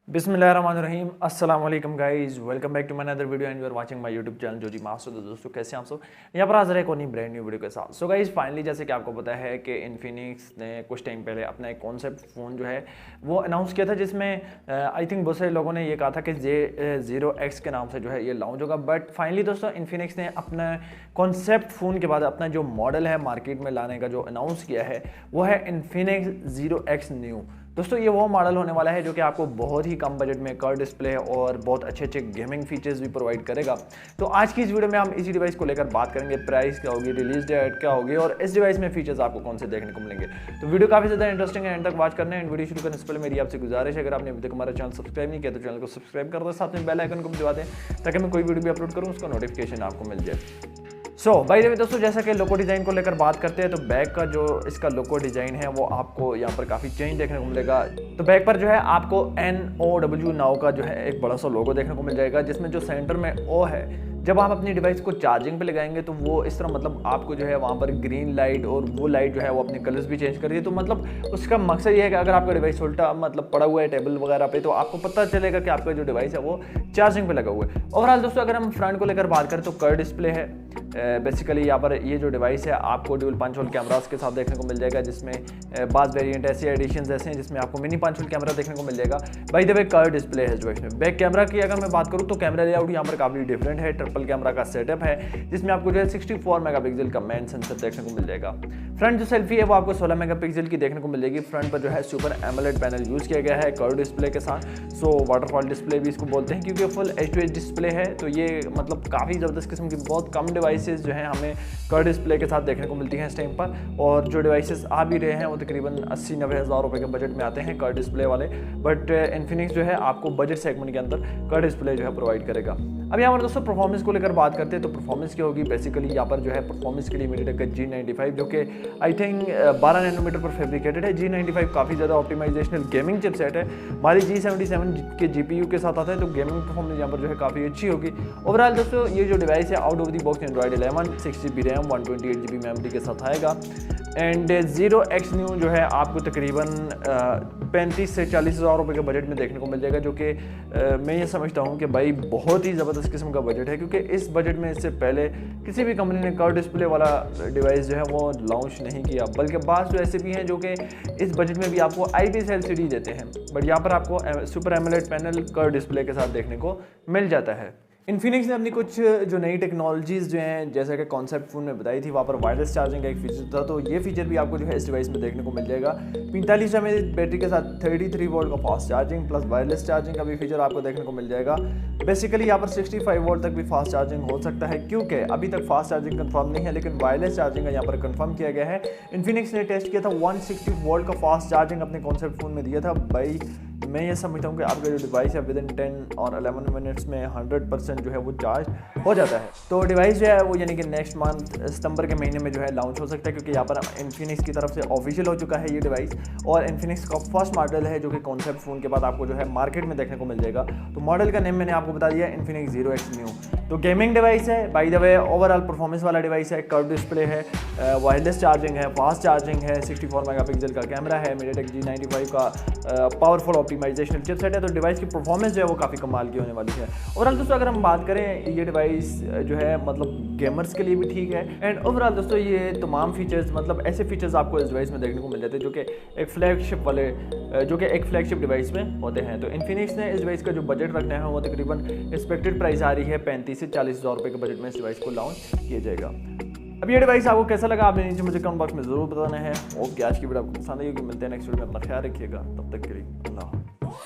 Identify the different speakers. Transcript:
Speaker 1: बिस्मिल्लाहिर्रहमानिर्रहीम अस्सलाम वालेकुम guys, welcome back to my another video and you are watching my YouTube channel जो जी मासूद। दोस्तों कैसे हैं आप सब। यहाँ पर हाजिर है एक और नई ब्रांड न्यू वीडियो के साथ। सो गाइस फाइनली जैसे कि आपको पता है कि इन्फिनिक्स ने कुछ टाइम पहले अपना एक कॉन्सेप्ट फ़ोन जो है वो अनाउंस किया था, जिसमें आई थिंक बहुत सारे लोगों ने ये कहा था कि Zero X के नाम से जो है ये लॉन्च होगा। बट फाइनली दोस्तों इन्फिनिक्स ने अपना कॉन्सेप्ट फ़ोन के बाद अपना जो मॉडल है मार्केट में लाने का जो अनाउंस किया है वो है Infinix Zero X Neo। दोस्तों ये वो मॉडल होने वाला है जो कि आपको बहुत ही कम बजट में कर्व डिस्प्ले और बहुत अच्छे अच्छे गेमिंग फीचर्स भी प्रोवाइड करेगा। तो आज की इस वीडियो में हम इसी डिवाइस को लेकर बात करेंगे, प्राइस क्या होगी, रिलीज डेट क्या होगी और इस डिवाइस में फीचर्स आपको कौन से देखने को मिलेंगे। तो वीडियो काफी ज्यादा इंटरेस्टिंग है, एंड तक वॉच करना है। एंड वीडियो शुरू करने से पहले मेरी आपसे गुजारिश है, अगर आपने अभी तक हमारा चैनल सब्सक्राइब नहीं किया तो चैनल को सब्सक्राइब कर दो, साथ में बेल आइकन को भी दबा दें ताकि मैं कोई वीडियो भी अपलोड करूँ उसका नोटिफिकेशन आपको मिल जाए। बाय द वे दोस्तों, जैसा कि लोगो डिज़ाइन को लेकर बात करते हैं तो बैक का जो इसका लोगो डिज़ाइन है वो आपको यहाँ पर काफ़ी चेंज देखने को मिलेगा। तो बैक पर जो है आपको NOW नाउ का जो है एक बड़ा सा लोगो देखने को मिल जाएगा, जिसमें जो सेंटर में O है, जब आप अपनी डिवाइस को चार्जिंग पे लगाएंगे तो वो इस तरह मतलब आपको जो है वहाँ पर ग्रीन लाइट और वो लाइट जो है वो अपने कलर्स भी चेंज कर रही है। तो मतलब उसका मकसद ये है कि अगर आपका डिवाइस उल्टा मतलब पड़ा हुआ है टेबल वगैरह पे तो आपको पता चलेगा कि आपका जो डिवाइस है वो चार्जिंग पे लगा हुआ है। ओवरऑल दोस्तों अगर हम फ्रंट को लेकर बात करें तो कर्व डिस्प्ले है। बेसिकली यहाँ पर ये जो डिवाइस है आपको ड्यूल पंच होल कैमरास के साथ देखने को मिल जाएगा, जिसमें बाज़ वेरिएंट ऐसे एडिशंस ऐसे हैं जिसमें आपको मिनी पंच होल कैमरा देखने को मिल जाएगा। By the way curve display है जो इसमें। बैक कैमरा की अगर मैं बात करूँ तो कैमरा लेआउट यहाँ पर काफ़ी डिफरेंट है। ट्रिपल कैमरा का सेटअप है जिसमें आपको जो है 64 मेगापिक्सल का मेन सेंसर देखने को मिल जाएगा। फ्रंट जो सेल्फी है वो आपको 16 मेगापिक्सल की देखने को मिल जाएगी। फ्रंट पर जो है सुपर एमोलेड पैनल यूज़ किया गया है कर्व डिस्प्ले के साथ। वाटरफॉल डिस्प्ले भी इसको बोलते हैं क्योंकि फुल H2H डिस्प्ले है। तो ये मतलब काफ़ी ज़बरदस्त किस्म की बहुत कम डिवाइसेस जो हैं हमें कर्व डिस्प्ले के साथ देखने को मिलती हैं इस टाइम पर, और जो डिवाइसेस आ भी रहे हैं वो तकरीबन 80-90 हज़ार रुपये के बजट में आते हैं कर्व डिस्प्ले वाले। बट इन्फिनिक्स जो है आपको बजट सेगमेंट के अंदर कर्व डिस्प्ले जो है प्रोवाइड करेगा। अब यहाँ पर दोस्तों परफॉर्मेंस को लेकर बात करते हैं तो परफॉर्मेंस क्या होगी। बेसिकली यहाँ पर जो है परफॉर्मेंस के लिए MediaTek का G95 जो कि आई थिंक 12 नैनोमीटर पर फैब्रिकेटेड है। G95 काफ़ी ज़्यादा ऑप्टिमाइजेशनल गेमिंग चिपसेट है। हमारी G77 के GPU के साथ आता है तो गेमिंग परफॉर्मेंस यहाँ पर जो है काफ़ी अच्छी होगी। ओवरऑल दोस्तों ये जो डिवाइस है out of the box Android 11 6GB RAM 128GB memory के साथ आएगा। एंड Zero X Neo जो है आपको तकरीबन 35 से 40 हज़ार रुपये के बजट में देखने को मिल जाएगा, जो कि मैं ये समझता हूँ कि भाई बहुत ही ज़बरदस्त किस्म का बजट है, क्योंकि इस बजट में इससे पहले किसी भी कंपनी ने कर्व डिस्प्ले वाला डिवाइस जो है वो लॉन्च नहीं किया। बल्कि बात तो ऐसे भी हैं जो कि इस बजट में भी आपको IPS LCD देते हैं, बट यहाँ पर आपको super AMOLED panel curve display के साथ देखने को मिल जाता है। इन्फिनिक्स ने अपनी कुछ जो नई टेक्नोलॉजीज़ जो हैं जैसे कि कॉन्सेप्ट फ़ोन में बताई थी, वहाँ पर वायरलेस चार्जिंग का एक फीचर था, तो ये फीचर भी आपको जो है इस डिवाइस में देखने को मिल जाएगा। 45 mAh बैटरी के साथ 33 वोल्ट का fast charging plus wireless charging का भी फीचर आपको देखने को मिल जाएगा। बेसिकली यहाँ पर 65 वोल्ट तक भी फास्ट चार्जिंग हो सकता है, क्योंकि अभी तक फास्ट चार्जिंग कंफर्म नहीं है, लेकिन वायरलेस चार्जिंग का यहाँ पर कंफर्म किया गया है। इन्फिनिक्स ने टेस्ट किया था 160 वोल्ट का फास्ट चार्जिंग अपने कॉन्सेप्ट फ़ोन में दिया था। भाई मैं ये समझता हूँ कि आपका जो डिवाइस है विद इन 10 और 11 मिनट्स में 100% जो है वो चार्ज हो जाता है। तो डिवाइस जो है वो यानी कि नेक्स्ट मंथ सितंबर के महीने में जो है लॉन्च हो सकता है, क्योंकि यहाँ पर इन्फिनिक्स की तरफ से ऑफिशियल हो चुका है ये डिवाइस, और इन्फिनिक्स का फर्स्ट मॉडल है जो कि कॉन्सेप्ट फ़ोन के बाद आपको जो है मार्केट में देखने को मिल जाएगा। तो मॉडल का नेम मैंने आपको बता दिया Infinix Zero X Neo। तो गेमिंग डिवाइस है, by the way overall performance वाला डिवाइस है, कर्व डिस्प्ले है, वायरलेस चार्जिंग है, फास्ट चार्जिंग है, 64 मेगापिक्सल का कैमरा है, MediaTek G95 का पावरफुल ऑप्टिमाइजेशनल चिपसेट है। तो डिवाइस की परफॉर्मेंस जो है वो काफ़ी कमाल की होने वाली है। ओवरऑल दोस्तों अगर हम बात करें ये डिवाइस जो है मतलब गेमर्स के लिए भी ठीक है। एंड ओवरऑल दोस्तों ये तमाम फीचर्स मतलब ऐसे फीचर्स आपको इस डिवाइस में देखने को मिल जाते हैं जो कि एक फ्लैगशिप डिवाइस में होते हैं। तो इन्फिनिक्स ने इस डिवाइस का जो बजट रखना है वो तकरीबन एक्सपेक्टेड प्राइस आ रही है 35 से 40 हज़ार रुपये के बजट में इस डिवाइस को लॉन्च किया जाएगा। अब ये डिवाइस आपको कैसा लगा आपने नीचे मुझे कमेंट बॉक्स में ज़रूर बताना है। ओके, आज की वीडियो आपको पसंद आई होगी। मिलते हैं नेक्स्ट वीडियो में, अपना ख्याल रखिएगा। तब तक के लिए अल्लाह।